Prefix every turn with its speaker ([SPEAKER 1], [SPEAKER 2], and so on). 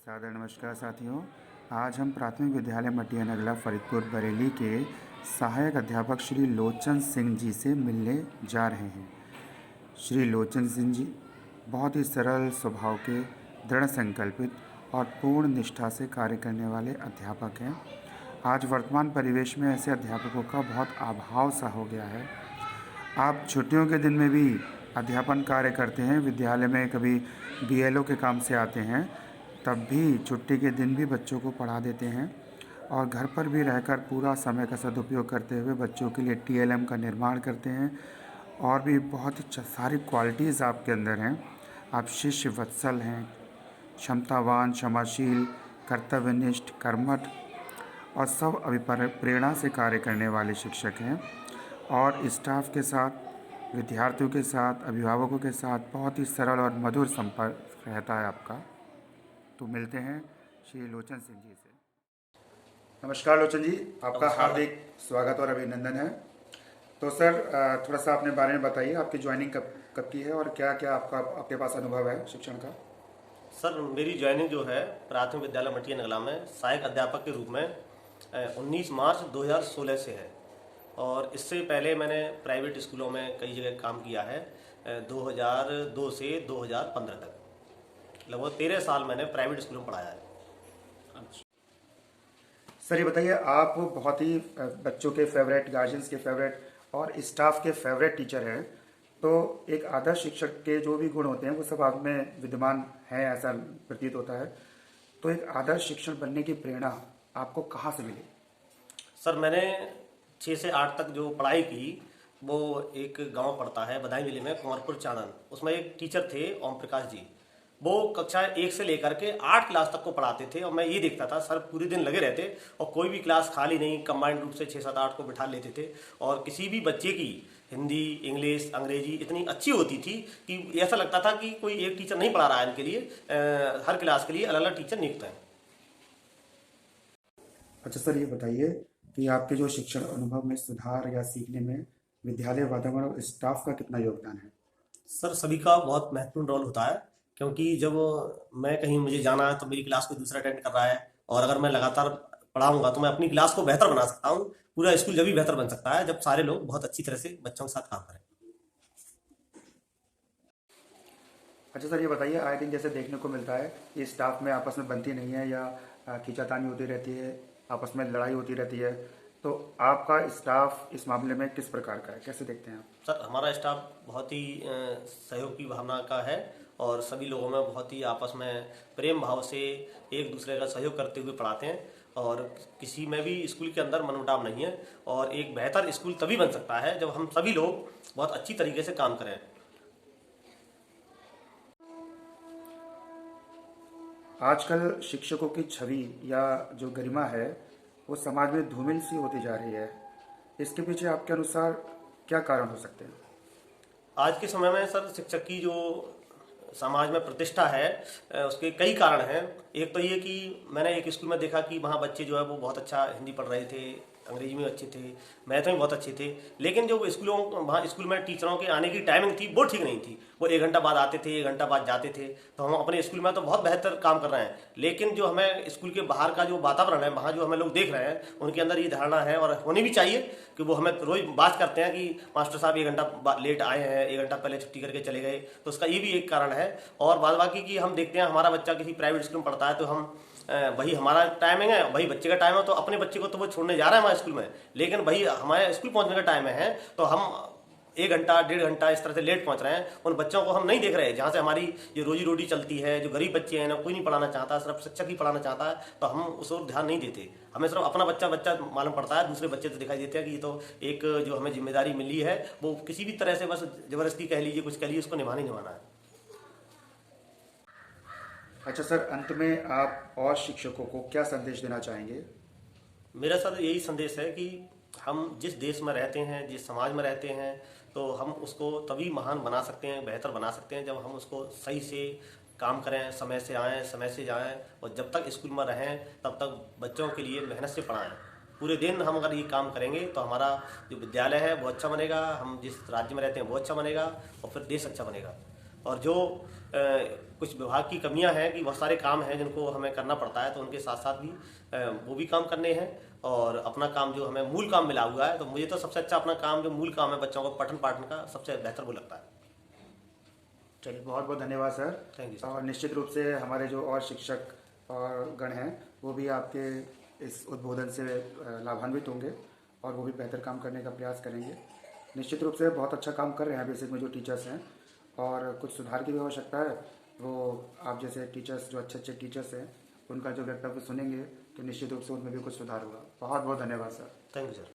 [SPEAKER 1] सादर नमस्कार साथियों। आज हम प्राथमिक विद्यालय मटिया नगला फरीदपुर बरेली के सहायक अध्यापक श्री लोचन सिंह जी से मिलने जा रहे हैं। श्री लोचन सिंह जी बहुत ही सरल स्वभाव के, दृढ़ संकल्पित और पूर्ण निष्ठा से कार्य करने वाले अध्यापक हैं। आज वर्तमान परिवेश में ऐसे अध्यापकों का बहुत अभाव सा हो गया है। आप छुट्टियों के दिन में भी अध्यापन कार्य करते हैं, विद्यालय में कभी बीएलओ के काम से आते हैं, तब भी छुट्टी के दिन भी बच्चों को पढ़ा देते हैं और घर पर भी रहकर पूरा समय का सदुपयोग करते हुए बच्चों के लिए टीएलएम का निर्माण करते हैं। और भी बहुत सारी क्वालिटीज़ आपके अंदर हैं। आप शिष्य वत्सल हैं, क्षमतावान, क्षमाशील, कर्तव्यनिष्ठ, कर्मठ और सब अभिप्रेरणा से कार्य करने वाले शिक्षक हैं। और स्टाफ के साथ, विद्यार्थियों के साथ, अभिभावकों के साथ बहुत ही सरल और मधुर संपर्क रहता है आपका। तो मिलते हैं श्री लोचन सिंह जी से। नमस्कार लोचन जी, आपका हार्दिक स्वागत और अभिनंदन है। तो सर, थोड़ा सा अपने बारे में बताइए, आपकी ज्वाइनिंग कब की है और क्या क्या आपके पास अनुभव है शिक्षण का?
[SPEAKER 2] सर, मेरी ज्वाइनिंग जो है प्राथमिक विद्यालय मटिया नगला में सहायक अध्यापक के रूप में 19 मार्च 2016 से है। और इससे पहले मैंने प्राइवेट स्कूलों में कई जगह काम किया है। 2002 से 2015 तक लगभग 13 साल मैंने प्राइवेट स्कूलों में पढ़ाया है।
[SPEAKER 1] सर ये बताइए, आप बहुत ही बच्चों के फेवरेट, गार्जियंस के फेवरेट और स्टाफ के फेवरेट टीचर हैं। तो एक आदर्श शिक्षक के जो भी गुण होते हैं वो सब आप में विद्यमान हैं, ऐसा प्रतीत होता है। तो एक आदर्श शिक्षक बनने की प्रेरणा आपको कहाँ से मिली?
[SPEAKER 2] सर, मैंने 6 से 8 तक जो पढ़ाई की वो एक गांव पड़ता है बदायूं जिले में, कुंवरपुर चाणन। उसमें एक टीचर थे ओम प्रकाश जी। वो कक्षा 1 से लेकर के 8 क्लास तक को पढ़ाते थे और मैं ये देखता था सर पूरे दिन लगे रहते और कोई भी क्लास खाली नहीं, कंबाइंड रूप से 6, 7, 8 को बिठा लेते थे। और किसी भी बच्चे की हिंदी, इंग्लिश, अंग्रेजी इतनी अच्छी होती थी कि ऐसा लगता था कि कोई एक टीचर नहीं पढ़ा रहा है इनके लिए, हर क्लास के लिए अलग अलग टीचर नियुक्त हैं।
[SPEAKER 1] अच्छा सर, ये बताइए कि आपके जो शिक्षण अनुभव में सुधार या सीखने में विद्यालय वातावरण और स्टाफ का कितना योगदान है?
[SPEAKER 2] सर, सभी का बहुत महत्वपूर्ण रोल होता है, क्योंकि जब मैं कहीं मुझे जाना है तो मेरी क्लास को दूसरा अटेंड कर रहा है, और अगर मैं लगातार पढ़ाऊंगा तो मैं अपनी क्लास को बेहतर बना सकता हूँ। पूरा स्कूल जब भी बेहतर बन सकता है जब सारे लोग बहुत अच्छी तरह से बच्चों के साथ काम करें।
[SPEAKER 1] अच्छा सर, ये बताइए, आए दिन जैसे देखने को मिलता है ये स्टाफ में आपस में बनती नहीं है या खींचातानी होती रहती है, आपस में लड़ाई होती रहती है। तो आपका स्टाफ इस मामले में किस प्रकार का है, कैसे देखते हैं आप?
[SPEAKER 2] सर, हमारा स्टाफ बहुत ही सहयोग की भावना का है और सभी लोगों में बहुत ही आपस में प्रेम भाव से एक दूसरे का सहयोग करते हुए पढ़ाते हैं। और किसी में भी स्कूल के अंदर मनमुटाव नहीं है। और एक बेहतर स्कूल तभी बन सकता है जब हम सभी लोग बहुत अच्छी तरीके से काम करें।
[SPEAKER 1] आजकल शिक्षकों की छवि या जो गरिमा है वो समाज में धूमिल सी होती जा रही है। इसके पीछे आपके अनुसार क्या कारण हो सकते हैं?
[SPEAKER 2] आज के समय में सर शिक्षक की जो समाज में प्रतिष्ठा है, उसके कई कारण हैं। एक तो ये कि मैंने एक स्कूल में देखा कि वहाँ बच्चे जो है वो बहुत अच्छा हिंदी पढ़ रहे थे, अंग्रेजी में अच्छे थे, मैथ में बहुत अच्छे थे। लेकिन जो वहाँ स्कूल में टीचरों के आने की टाइमिंग थी वो ठीक नहीं थी। वो 1 घंटा बाद आते थे, 1 घंटा बाद जाते थे। तो हम अपने स्कूल में तो बहुत बेहतर काम कर रहे हैं, लेकिन जो हमें स्कूल के बाहर का जो वातावरण है, वहाँ जो हमें लोग देख रहे हैं, उनके अंदर ये धारणा है और होनी भी चाहिए कि वो हमें रोज बात करते हैं कि मास्टर साहब 1 घंटा लेट आए हैं, 1 घंटा पहले छुट्टी करके चले गए। तो उसका ये भी एक कारण है। और बाद बाकी की हम देखते हैं, हमारा बच्चा किसी प्राइवेट स्कूल में पढ़ता है तो हम वही हमारा टाइमिंग है, वही बच्चे का टाइम है, तो अपने बच्चे को तो वो छोड़ने जा रहा है हमारे स्कूल में, लेकिन वही हमारे स्कूल पहुंचने का टाइम है तो हम 1 घंटा 1.5 घंटा इस तरह से लेट पहुंच रहे हैं। उन बच्चों को हम नहीं देख रहे जहाँ से हमारी जो रोजी रोटी चलती है। जो गरीब बच्चे हैं ना, कोई नहीं पढ़ाना चाहता, सिर्फ शिक्षक ही पढ़ाना चाहता है, तो हम उस ओर ध्यान नहीं देते। हमें सिर्फ अपना बच्चा मालूम पड़ता है, दूसरे बच्चे तो दिखाई देते हैं कि ये तो एक जो हमें जिम्मेदारी मिली है वो किसी भी तरह से बस जबरदस्ती कह लीजिए, कुछ कह लीजिए, उसको निभाना ही निभाना है।
[SPEAKER 1] अच्छा सर, अंत में आप और शिक्षकों को क्या संदेश देना चाहेंगे?
[SPEAKER 2] मेरा सर यही संदेश है कि हम जिस देश में रहते हैं, जिस समाज में रहते हैं, तो हम उसको तभी महान बना सकते हैं, बेहतर बना सकते हैं जब हम उसको सही से काम करें, समय से आएँ, समय से जाएं। और जब तक स्कूल में रहें तब तक बच्चों के लिए मेहनत से पढ़ाएं। पूरे दिन हम अगर ये काम करेंगे तो हमारा जो विद्यालय है वो अच्छा बनेगा, हम जिस राज्य में रहते हैं वो अच्छा बनेगा और फिर देश अच्छा बनेगा। और जो कुछ विभाग की कमियां हैं कि बहुत सारे काम हैं जिनको हमें करना पड़ता है, तो उनके साथ साथ भी वो भी काम करने हैं और अपना काम जो हमें मूल काम मिला हुआ है, तो मुझे तो सबसे अच्छा अपना काम जो मूल काम है बच्चों को पठन पाठन का सबसे बेहतर वो लगता है।
[SPEAKER 1] चलिए, बहुत बहुत धन्यवाद सर।
[SPEAKER 2] Thank you sir.
[SPEAKER 1] और निश्चित रूप से हमारे जो और शिक्षक और गण हैं वो भी आपके इस उद्बोधन से लाभान्वित होंगे और वो भी बेहतर काम करने का प्रयास करेंगे। निश्चित रूप से बहुत अच्छा काम कर रहे हैं बेसिक में जो टीचर्स हैं, और कुछ सुधार की भी आवश्यकता है। वो आप जैसे टीचर्स, जो अच्छे अच्छे टीचर्स हैं, उनका जो वक्तव्य सुनेंगे तो निश्चित रूप से उनमें भी कुछ सुधार होगा। बहुत बहुत धन्यवाद सर।
[SPEAKER 2] Thank you sir.